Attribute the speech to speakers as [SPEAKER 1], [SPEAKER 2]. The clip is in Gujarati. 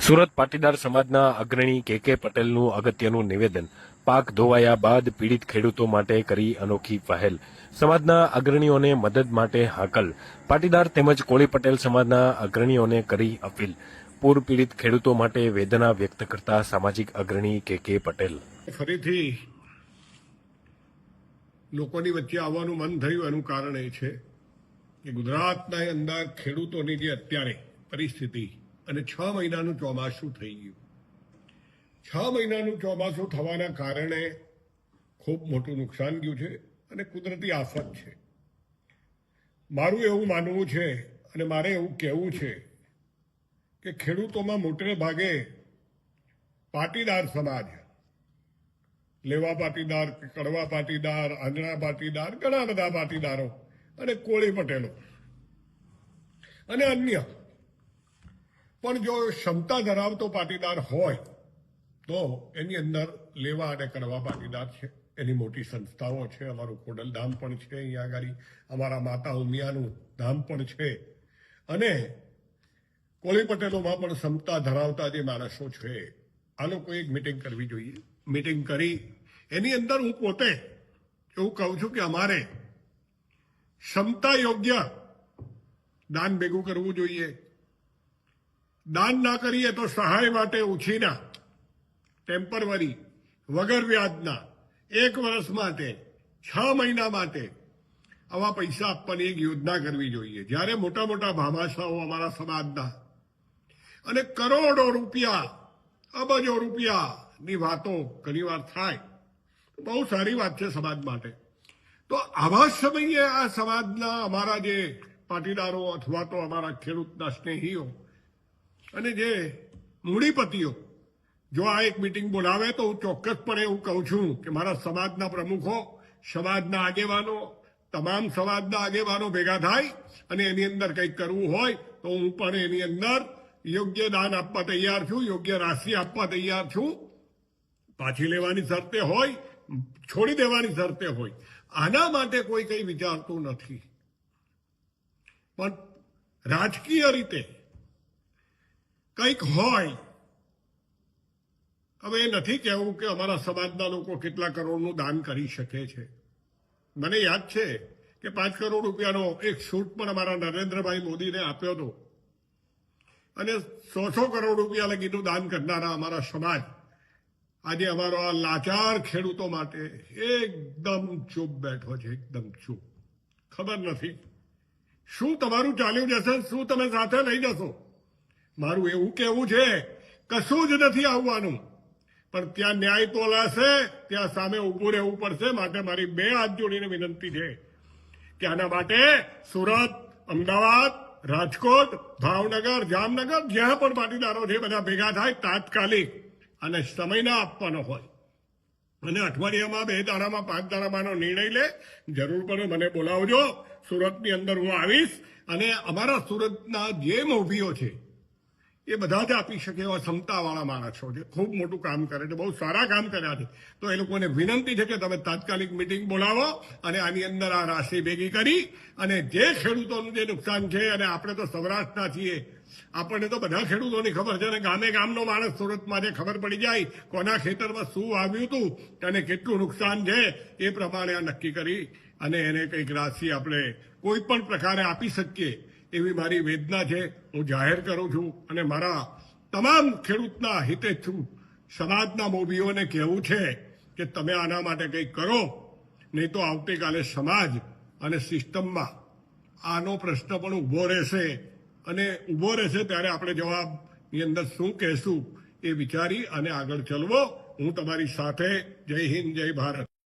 [SPEAKER 1] સુરત પાટીદાર સમાજના અગ્રણી કે પટેલનું અગત્યનું નિવેદન. પાક ધોવાયા બાદ પીડિત ખેડૂતો માટે કરી અનોખી પહેલ. સમાજના અગ્રણીઓને મદદ માટે હાકલ. પાટીદાર તેમજ કોળી પટેલ સમાજના અગ્રણીઓને કરી અપીલ. પૂર પીડિત ખેડૂતો માટે વેદના વ્યક્ત કરતા સામાજિક અગ્રણી કે પટેલ.
[SPEAKER 2] ફરીથી લોકોની વચ્ચે આવવાનું મન થયું એનું કારણ એ છે કે ગુજરાતના અંદર ખેડૂતોની જે અત્યારે પરિસ્થિતિ અને 6 મહિનાનું ચોમાસું થઈ ગયું. 6 મહિનાનું ચોમાસું થવાના કારણે ખૂબ મોટું નુકસાન ગયું છે અને કુદરતી આફત છે. મારું એવું માનવું છે અને મારે એવું કહેવું છે કે ખેડૂતોમાં મોટે ભાગે પાટીદાર સમાજ, લેવા પાટીદાર, કડવા પાટીદાર, આંધળા પાટીદાર, ઘણા બધા પાટીદારો અને કોળી પટેલો અને અન્ય પણ જો ક્ષમતા ધરાવતો પાટીદાર હોય તો એની અંદર લેવા અને કડવા પાટીદાર છે. એની મોટી સંસ્થાઓ છે. અમારું ખોડલ ધામ પણ છે, અહીંયા આગળ અમારા માતા ઉમિયાનું ધામ પણ છે અને કોળી પટેલોમાં પણ ક્ષમતા ધરાવતા જે માણસો છે આ લોકો એક મિટિંગ કરવી જોઈએ. મિટિંગ કરી એની અંદર હું પોતે એવું કહું છું કે અમારે ક્ષમતા યોગ્ય દાન ભેગું કરવું જોઈએ. દાન ના કરીએ તો સહાય માટે ઉછીના ટેમ્પરરી વગર વ્યાજના 1 વર્ષ માટે 6 મહિના માટે આવા પૈસા આપવાની એક યોજના કરવી જોઈએ. જ્યારે મોટા મોટા ભામાશાઓ અમારા સમાજના અને કરોડો રૂપિયા, અબજો રૂપિયાની વાતો ઘણીવાર થાય, બહુ સારી વાત છે સમાજ માટે. તો આવા સમયે આ સમાજના અમારા જે પાટીદારો અથવા તો અમારા ખેડૂતના સ્નેહીઓ અને જે મૂડીપતિઓ જો આ એક મિટિંગ બોલાવે તો હું ચોક્કસપણે એવું કહું છું કે મારા સમાજના પ્રમુખો, સમાજના આગેવાનો, તમામ સમાજના આગેવાનો ભેગા થાય અને એની અંદર કંઈક કરવું હોય તો હું પણ એની અંદર યોગ્ય દાન આપવા તૈયાર છું, યોગ્ય રાશિ આપવા તૈયાર છું. પાછી લેવાની શરતે હોય, છોડી દેવાની શરતે હોય, આના માટે કોઈ કંઈ વિચારતું નથી. પણ રાજકીય રીતે કંઈક હોય, હવે એ નથી કહેવું કે અમારા સમાજના લોકો કેટલા કરોડનું દાન કરી શકે છે. મને યાદ છે કે 5 કરોડ રૂપિયાનો એક સૂટ પણ અમારા નરેન્દ્રભાઈ મોદીને આપ્યો હતો અને 100 કરોડ રૂપિયા લગીનું દાન કરનારા અમારા સમાજ આજે અમારો આ લાચાર ખેડૂતો માટે એકદમ ચૂપ બેઠો છે. એકદમ ચૂપ. ખબર નથી શું તમારું ચાલ્યું જશે, શું તમે સાથે લઈ જશો. મારું એવું કહેવું છે કશું જ નથી આવવાનું, પણ ત્યાં ન્યાય તોલાશે, ત્યાં સામે ઊભું રહેવું પડશે. માટે મારી 2 હાથ જોડીને વિનંતી છે કે આના માટે સુરત, અમદાવાદ, રાજકોટ, ભાવનગર, જામનગર જ્યાં પણ પાટીદારો છે બધા ભેગા થાય તાત્કાલિક, અને સમય ના આપવાનો હોય અને અઠવાડિયામાં 2 દાડામાં 5 દાડામાંનો નિર્ણય લે. જરૂર પડે મને બોલાવજો. સુરતની અંદર હું આવીશ અને અમારા સુરતના જે મોભીઓ છે એ બધા જ આપી શકે એવા ક્ષમતાવાળા માણસો છે. ખૂબ મોટું કામ કરે છે, બહુ સારા કામ કર્યા છે. તો એ લોકોને વિનંતી છે કે તમે તાત્કાલિક મિટિંગ બોલાવો અને આની અંદર આ રાશિ ભેગી કરી અને જે ખેડૂતોનું જે નુકસાન છે, અને આપણે તો સૌરાષ્ટ્રના છીએ, આપણને તો બધા ખેડૂતોની ખબર છે અને ગામે ગામનો માણસ સુરતમાં જે ખબર પડી જાય કોના ખેતરમાં શું આવ્યું હતું અને કેટલું નુકસાન છે એ પ્રમાણે આ નક્કી કરી અને એને કંઈક રાશિ આપણે કોઈ પણ પ્રકારે આપી શકીએ એવી મારી વેદના છે. હું જાહેર કરું છું અને મારા તમામ ખેડૂતના હિતે છું. સમાજના મોભીઓને કહેવું છે કે તમે આના માટે કંઈક કરો, નહીં તો આવતીકાલે સમાજ અને સિસ્ટમમાં આનો પ્રશ્ન પણ ઊભો રહેશે અને ઊભો રહેશે ત્યારે આપણે જવાબની અંદર શું કહેશું એ વિચારી અને આગળ ચલવો. હું તમારી સાથે. જય હિન્દ, જય ભારત.